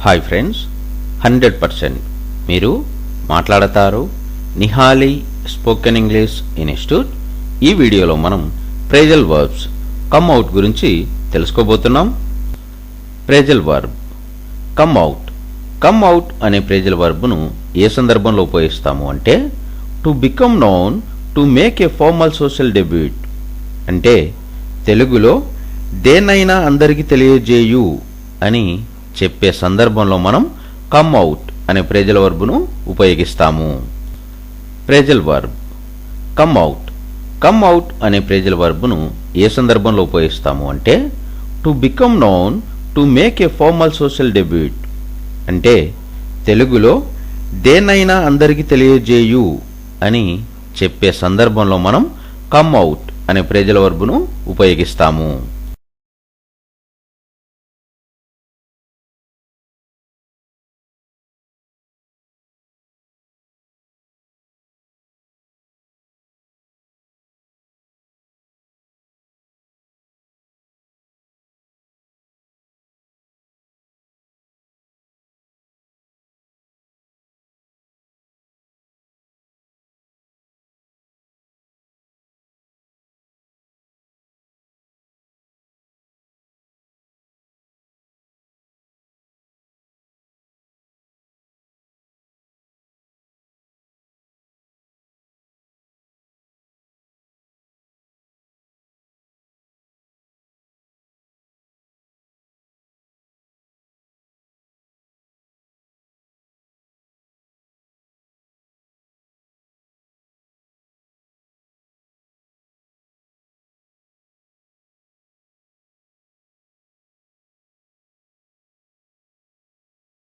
Hi friends, 100% మీరు మాట్లాడతారు Nihali spoken English institute. ఈ వీడియోలో మనం ఫ్రేజల్ వర్బ్స్ కమ్ అవుట్ గురించి తెలుసుకోబోతున్నాం. Phrasal verb come out. Come out అనే ఫ్రేజల్ వర్బ్ను ఏ సందర్భంలో ఉపయోగిస్తాము అంటే to become known, to make a formal social debut. అంటే తెలుగులో దేన్నైనా అందరికీ తెలియజేయు అని చెప్పే సందర్భంలో మనం కమ్ అవుట్ అనే ఫ్రేజల్ వర్బ్ను ఉపయోగిస్తాము. Phrasal verb come out. Come out అనే ఫ్రేజల్ వర్బ్ను ఏ సందర్భంలో ఉపయోగిస్తాము అంటే to become known, to make a formal social debut. అంటే తెలుగులో దేన్నైనా అందరికీ తెలియజేయు అని చెప్పే సందర్భంలో మనం కమ్ అవుట్ అనే ఫ్రేజల్ వర్బ్ను ఉపయోగిస్తాము.